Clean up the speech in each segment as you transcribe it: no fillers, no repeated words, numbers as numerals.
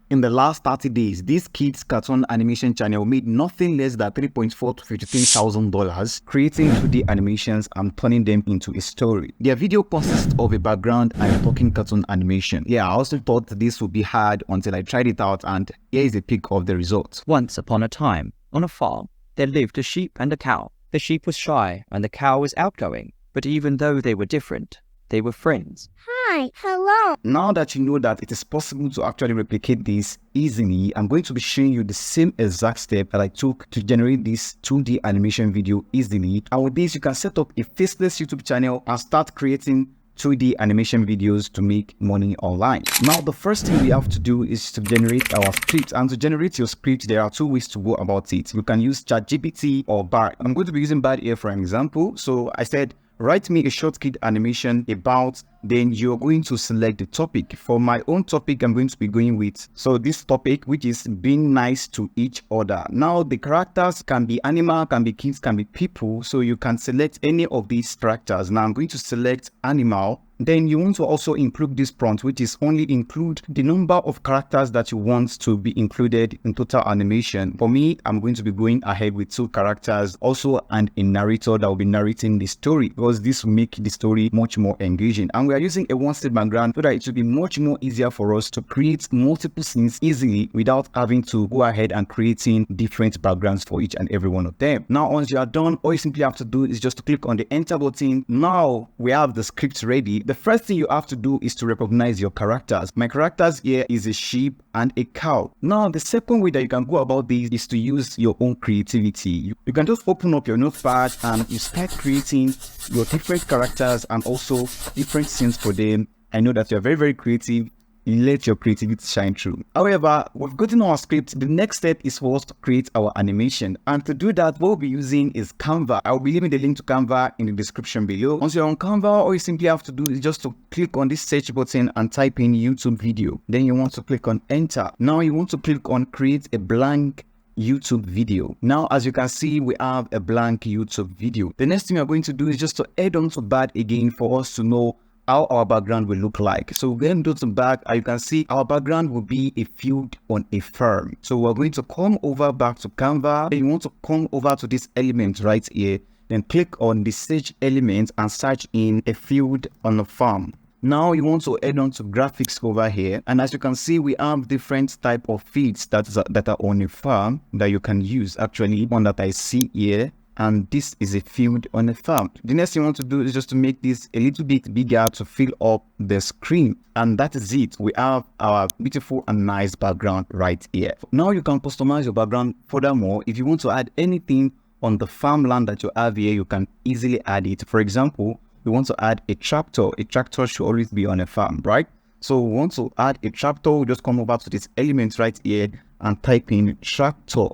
In the last 30 days, this kids cartoon animation channel made nothing less than $3.4 to $53,000 creating 2D animations and turning them into a story. Their video consists of a background and a talking cartoon animation. Yeah, I also thought this would be hard until I tried it out, and here is a pic of the results. Once upon a time, on a farm, there lived a sheep and a cow. The sheep was shy and the cow was outgoing, but even though they were different, they were friends. Hi, hello. Now that you know that it is possible to actually replicate this easily, I'm going to be showing you the same exact step that I took to generate this 2D animation video easily. And with this, you can set up a Faceless YouTube channel and start creating 2D animation videos to make money online. Now, the first thing we have to do is to generate our script. And to generate your script, there are two ways to go about it. You can use ChatGPT or Bard. I'm going to be using Bard here for an example. So I said, write me a short kid animation about, then you're going to select the topic. For my own topic, I'm going to be going with, so this topic, which is being nice to each other. Now, the characters can be animal, can be kids, can be people. So you can select any of these characters. Now I'm going to select animal. Then you want to also include this prompt, which is only include the number of characters that you want to be included in total animation. For me, I'm going to be going ahead with 2 characters, also and a narrator that will be narrating the story, because this will make the story much more engaging. And we are using a one-state background so that it will be much more easier for us to create multiple scenes easily without having to go ahead and creating different backgrounds for each and every one of them. Now, once you are done, all you simply have to do is just to click on the enter button. Now we have the script ready. The first thing you have to do is to recognize your characters. My characters here is a sheep and a cow. Now, the second way that you can go about this is to use your own creativity. You can just open up your notepad and you start creating your different characters and also different scenes for them. I know that you're very, very creative. You let your creativity shine through. However, we've gotten our script. The next step is for us to create our animation. And to do that, what we'll be using is Canva. I'll be leaving the link to Canva in the description below. Once you're on Canva, all you simply have to do is just to click on this search button and type in YouTube video. Then you want to click on enter. Now you want to click on create a blank YouTube video. Now, as you can see, we have a blank YouTube video. The next thing we're going to do is just to add on to Bard again for us to know how our background will look like. So we're going to go to back, and you can see our background will be a field on a farm. So we're going to come over back to Canva. And you want to come over to this element right here, then click on the search element and search in a field on a farm. Now you want to add on to graphics over here, and as you can see, we have different type of fields that are on a farm that you can use. Actually, one that I see here, and this is a field on a farm. The next thing you want to do is just to make this a little bit bigger to fill up the screen, and that is it. We have our beautiful and nice background right here. Now you can customize your background furthermore. If you want to add anything on the farmland that you have here, you can easily add it. For example, we want to add a tractor. A tractor should always be on a farm, right? So we want to add a tractor. We just come over to this element right here and type in tractor.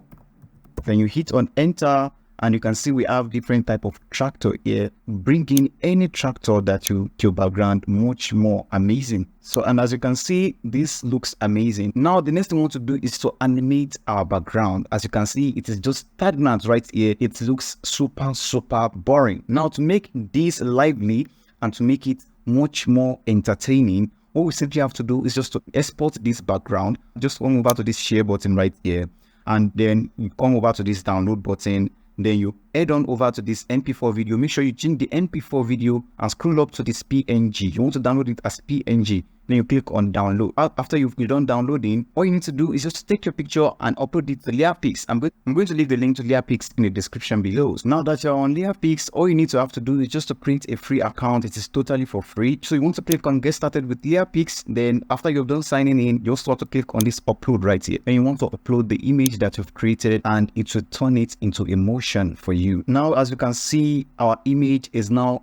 Then you hit on enter, and you can see we have different type of tractor here. Bring in any tractor that your background much more amazing. So, and as you can see, this looks amazing. Now, the next thing we want to do is to animate our background. As you can see, it is just stagnant right here. It looks super boring. Now, to make this lively and to make it much more entertaining, what we simply have to do is just to export this background. Just come over to this share button right here, and then you come over to this download button. Then you add on over to this MP4 video. Make sure you change the MP4 video and scroll up to this PNG. You want to download it as PNG. Then you click on download. After you've done downloading, all you need to do is just take your picture and upload it to Leapix. I'm going to leave the link to Leapix in the description below. So now that you're on Leapix, all you need to have to do is just to create a free account. It is totally for free. So you want to click on get started with Leapix. Then after you've done signing in, you also want to click on this upload right here. And you want to upload the image that you've created, and it will turn it into a motion for you. Now, as you can see, our image has now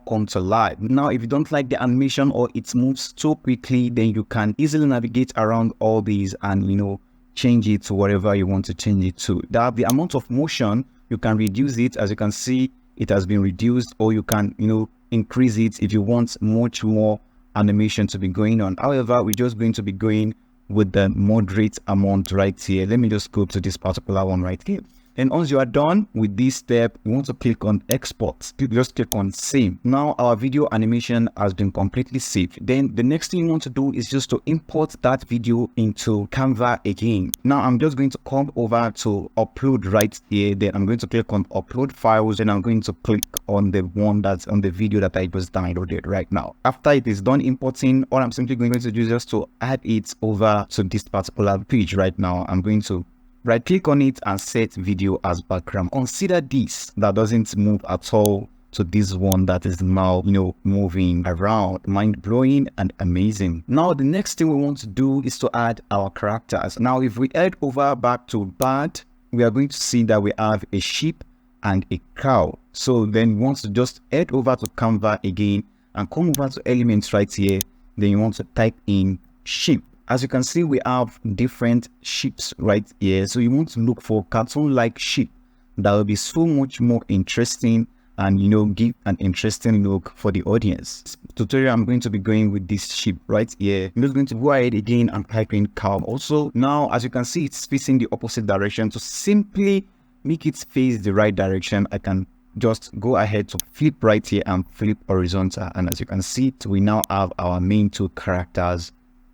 come to life. Now, if you don't like the animation or it moves too quickly, then you can easily navigate around all these and, you know, change it to whatever you want to change it to. That the amount of motion, you can reduce it. As you can see, it has been reduced, or you can, you know, increase it if you want much more animation to be going on. However, we're just going to be going with the moderate amount right here. Let me just go to this particular one right here. And once you are done with this step, you want to click on export. Just click on save. Now our video animation has been completely saved. Then the next thing you want to do is just to import that video into Canva again. Now I'm just going to come over to upload right here. Then I'm going to click on upload files, and I'm going to click on the one that's on the video that I just downloaded right now. After it is done importing, all I'm simply going to do is just to add it over to this particular page right now. I'm going to right click on it and set video as background. Consider this that doesn't move at all to this one that is now, moving around. Mind blowing and amazing. Now the next thing we want to do is to add our characters. Now if we head over back to bird, we are going to see that we have a sheep and a cow. So then we want to just head over to Canva again and come over to elements right here. Then you want to type in sheep. As you can see, we have different sheeps right here. So you want to look for cartoon-like sheep that will be so much more interesting and give an interesting look for the audience. This tutorial, I'm going to be going with this sheep right here. I'm just going to go ahead again and type in cow. Also, now as you can see, it's facing the opposite direction. To simply make it face the right direction, I can just go ahead to flip right here and flip horizontal. And as you can see, we now have our main two characters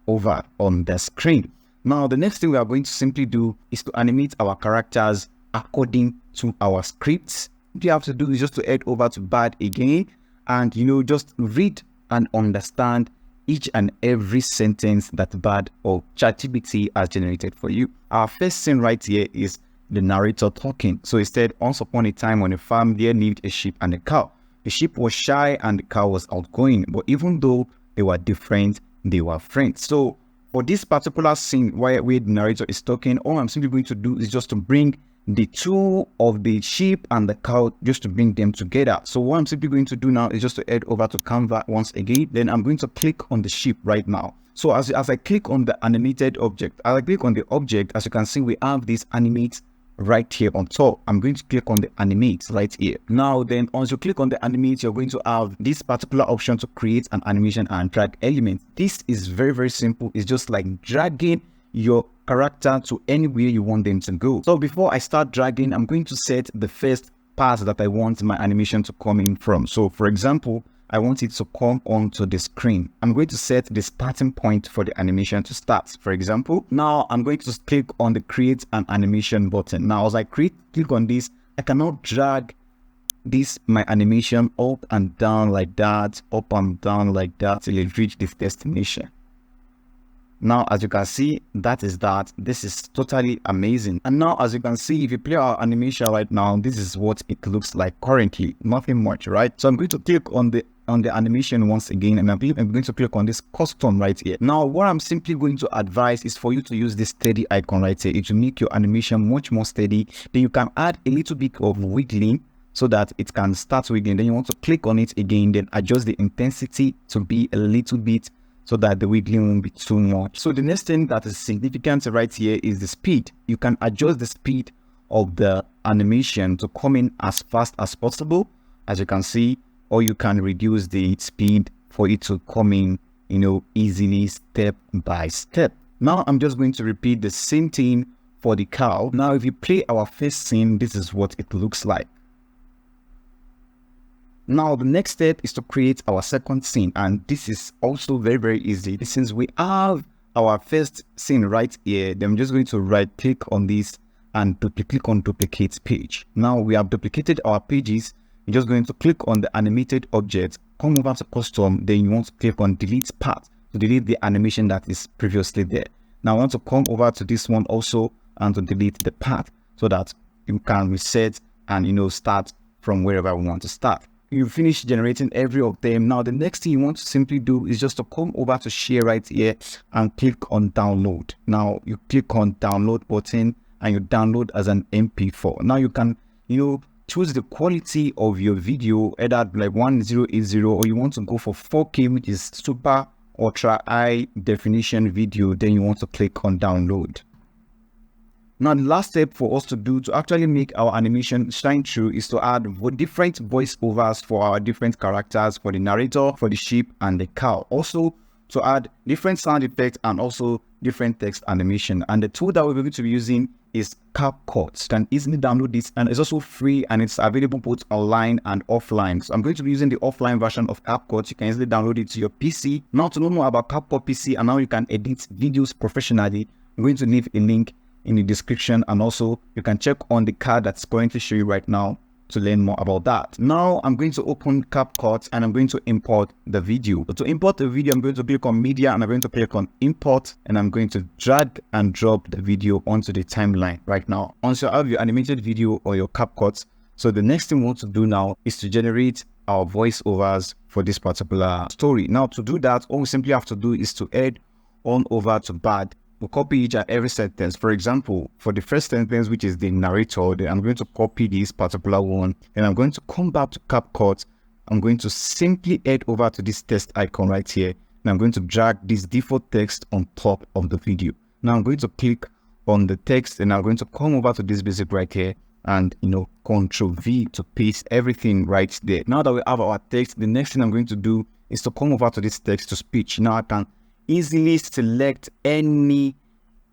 over on the screen. Now the next thing we are going to simply do is to animate our characters according to our scripts. What you have to do is just to head over to bird again and just read and understand each and every sentence that bird or ChatGPT has generated for you. Our first scene right here is the narrator talking. So it said, once upon a time on a farm there lived a sheep and a cow. The sheep was shy and the cow was outgoing, but even though they were different, they were friends. So for this particular scene where the narrator is talking, all I'm simply going to do is just to bring the two of the sheep and the cow, just to bring them together. So what I'm simply going to do now is just to head over to Canva once again. Then I'm going to click on the sheep right now. So as I click on the animated object, as I click on the object, as you can see, we have this animate right here on top. I'm going to click on the animate right here. Now then, once you click on the animate, you're going to have this particular option to create an animation and drag element. This is very, very simple. It's just like dragging your character to anywhere you want them to go. So before I start dragging, I'm going to set the first part that I want my animation to come in from. So for example, I want it to come onto the screen. I'm going to set the starting point for the animation to start. For example, now I'm going to click on the create an animation button. Now as I click on this, I can now drag my animation up and down like that, up and down like that till it reach this destination. Now, as you can see, that is that. This is totally amazing. And now, as you can see, if you play our animation right now, this is what it looks like currently. Nothing much, right? So I'm going to click on the animation once again, and I'm going to click on this custom right here. Now, what I'm simply going to advise is for you to use this steady icon right here. It will make your animation much more steady. Then you can add a little bit of wiggling so that it can start wiggling. Then you want to click on it again, then adjust the intensity to be a little bit so that the wiggling won't be too much. So the next thing that is significant right here is the speed. You can adjust the speed of the animation to come in as fast as possible, as you can see, or you can reduce the speed for it to come in, easily step by step. Now I'm just going to repeat the same thing for the cow. Now if you play our first scene, this is what it looks like. Now the next step is to create our second scene, and this is also very, very easy. Since we have our first scene right here, then I'm just going to right click on this and click on duplicate page. Now we have duplicated our pages. You're just going to click on the animated object, come over to custom, then you want to click on delete part to delete the animation that is previously there. Now I want to come over to this one also and to delete the part so that you can reset and start from wherever we want to start. You finish generating every of them. Now the next thing you want to simply do is just to come over to share right here and click on download. Now you click on download button and you download as an MP4. Now you can choose the quality of your video, either like 1080, or you want to go for 4K, which is super ultra high definition video. Then you want to click on download. Now, the last step for us to do to actually make our animation shine through is to add different voiceovers for our different characters, for the narrator, for the sheep, and the cow. Also, to add different sound effects and also different text animation. And the tool that we're going to be using is CapCut. You can easily download this, and it's also free, and it's available both online and offline. So I'm going to be using the offline version of CapCut. You can easily download it to your PC. Now, to know more about CapCut PC and how you can edit videos professionally, I'm going to leave a link in the description, and also you can check on the card that's currently showing you right now to learn more about that. Now I'm going to open CapCut and I'm going to import the video. So to import the video, I'm going to click on media and I'm going to click on import, and I'm going to drag and drop the video onto the timeline right now. Once you have your animated video or your CapCut, so the next thing we want to do now is to generate our voiceovers for this particular story. Now to do that, all we simply have to do is to head on over to BAD. We'll copy each and every sentence. For example, for the first sentence, which is the narrator, then I'm going to copy this particular one, and I'm going to come back to CapCut. I'm going to simply head over to this text icon right here, and I'm going to drag this default text on top of the video. Now I'm going to click on the text, and I'm going to come over to this basic right here, and Control V to paste everything right there. Now that we have our text, the next thing I'm going to do is to come over to this text to speech. Now I can easily select any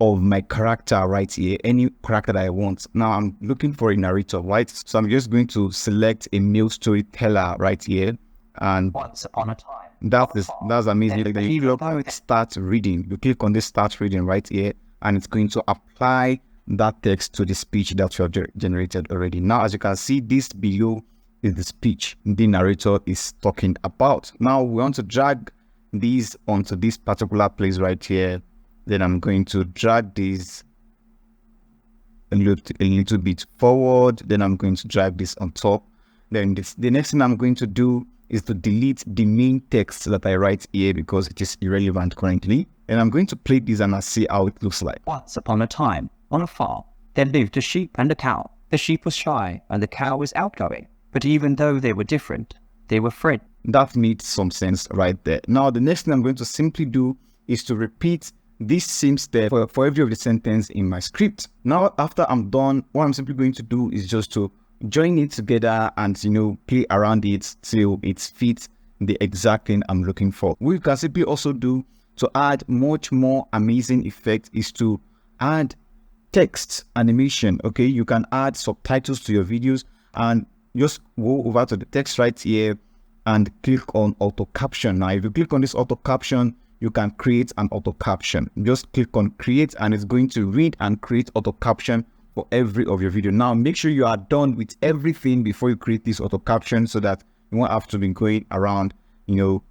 of my character right here, any character that I want. Now I'm looking for a narrator, right? So I'm just going to select a male storyteller right here, and Once upon a time. that's amazing. Like, you start reading, you click on this start reading right here, and it's going to apply that text to the speech that you have generated already. Now, as you can see, this below is the speech the narrator is talking about. Now we want to drag these onto this particular place right here. Then I'm going to drag this a little bit forward. Then I'm going to drag this on top. Then the next thing I'm going to do is to delete the main text that I write here because it is irrelevant currently. And I'm going to play this and I'll see how it looks like. Once upon a time, on a farm, there lived a sheep and a cow. The sheep was shy and the cow was outgoing. But even though they were different, they were friends. That makes some sense right there. Now, the next thing I'm going to simply do is to repeat this same step for every of the sentence in my script. Now, after I'm done, what I'm simply going to do is just to join it together and, play around it till it fits the exact thing I'm looking for. What you can simply also do to add much more amazing effect is to add text animation. Okay, you can add subtitles to your videos, and just go over to the text right here and click on auto caption. Now, if you click on this auto caption, you can create an auto caption. Just click on create and it's going to read and create auto caption for every of your video. Now, make sure you are done with everything before you create this auto caption so that you won't have to be going around,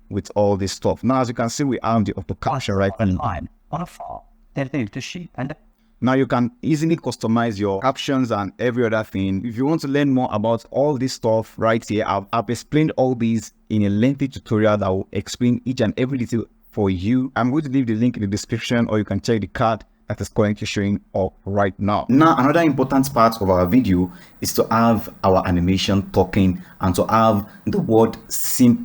with all this stuff. Now, as you can see, we have the auto caption right now. On a farm, there lived a sheep and Now you can easily customize your captions and every other thing. If you want to learn more about all this stuff right here, I've explained all these in a lengthy tutorial that will explain each and every detail for you. I'm going to leave the link in the description, or you can check the card that is currently showing up right now. Now, another important part of our video is to have our animation talking and to have the word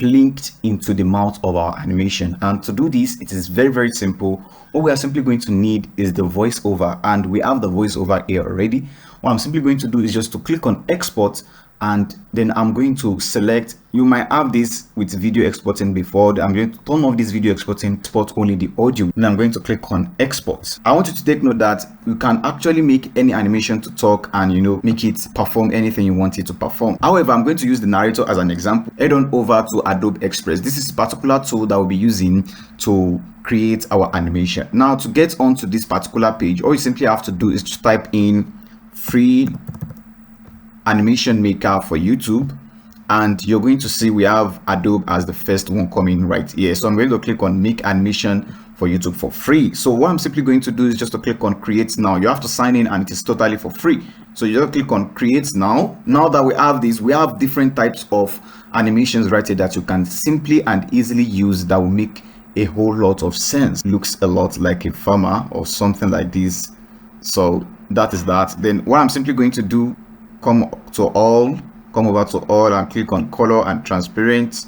linked into the mouth of our animation. And to do this, it is very, very simple. All we are simply going to need is the voiceover, and we have the voiceover here already. What I'm simply going to do is just to click on export, and then I'm going to select, you might have this with video exporting before. I'm going to turn off this video exporting, export only the audio. Then I'm going to click on export. I want you to take note that you can actually make any animation to talk and make it perform anything you want it to perform. However, I'm going to use the narrator as an example. Head on over to Adobe Express. This is a particular tool that we'll be using to create our animation. Now, to get onto this particular page, all you simply have to do is to type in free animation maker for YouTube, and you're going to see we have Adobe as the first one coming right here. So I'm going to click on make animation for YouTube for free. So what I'm simply going to do is just to click on create now. You have to sign in and it is totally for free. So you just click on create now. Now that we have this, we have different types of animations right here that you can simply and easily use that will make a whole lot of sense. Looks a lot like a farmer or something like this. So that is that. Then what I'm simply going to do, come over to all and click on color and transparent.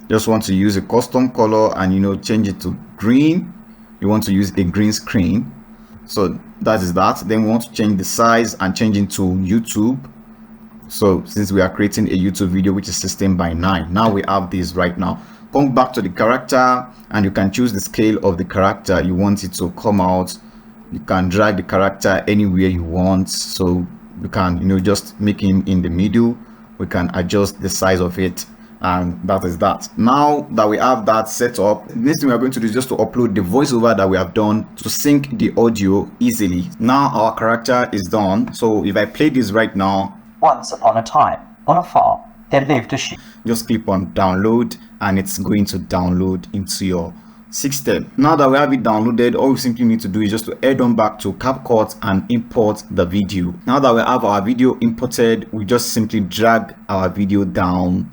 Just want to use a custom color and change it to green. You want to use a green screen, so that is that. Then we want to change the size and change it to YouTube. So since we are creating a YouTube video which is 16:9, now we have this right now. come back to the character and you can choose the scale of the character you want it to come out. You can drag the character anywhere you want, so you can just make him in the middle. We can adjust the size of it, and that is that. Now that we have that set up, the next thing we are going to do is just to upload the voiceover that we have done to sync the audio easily. Now our character is done, so if I play this right now. Once upon a time, on a farm, there lived a sheep. Just click on download and it's going to download into your system. Now that we have it downloaded, all we simply need to do is just to head on back to CapCut and import the video. Now that we have our video imported, we just simply drag our video down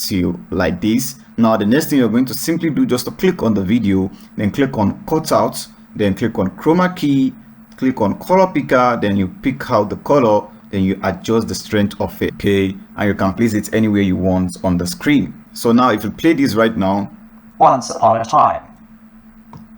to like this. Now the next thing you're going to simply do, just to click on the video, then click on cutout, then click on chroma key, click on color picker, then you pick out the color, then you adjust the strength of it, okay, and you can place it anywhere you want on the screen. So now if you play this right now, once upon a time.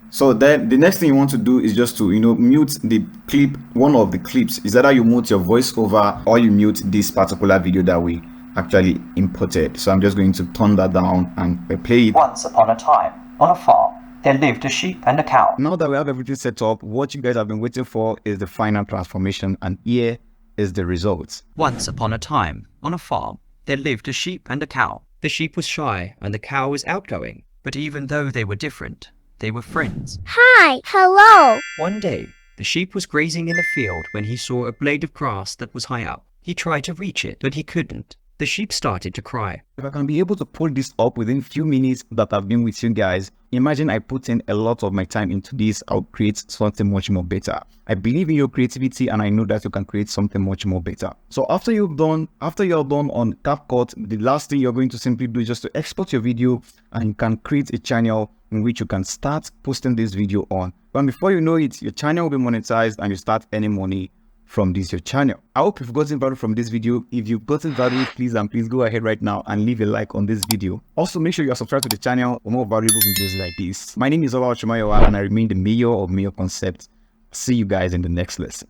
So then the next thing you want to do is just to mute the clip. One of the clips is either you mute your voiceover or you mute this particular video that we actually imported. So I'm just going to turn that down and play it. Once upon a time, on a farm, there lived a sheep and a cow. Now that we have everything set up, what you guys have been waiting for is the final transformation, and here is the results. Once upon a time, on a farm, there lived a sheep and a cow. The sheep was shy and the cow was outgoing, but even though they were different, they were friends. Hi, hello. One day, the sheep was grazing in the field when he saw a blade of grass that was high up. He tried to reach it, but he couldn't. The sheep started to cry. If I can be able to pull this up within few minutes that I've been with you guys, imagine I put in a lot of my time into this, I'll create something much more better. I believe in your creativity and I know that you can create something much more better. So after you're done on CapCut, the last thing you're going to simply do is just to export your video, and you can create a channel in which you can start posting this video on. But before you know it, your channel will be monetized and you start earning money from your channel. I hope you've gotten value from this video. If you've gotten value, please go ahead right now and leave a like on this video. Also, make sure you are subscribed to the channel for more valuable videos like this. My name is Ola Ochumayowa and I remain the mayor of Mayor Concept. See you guys in the next lesson.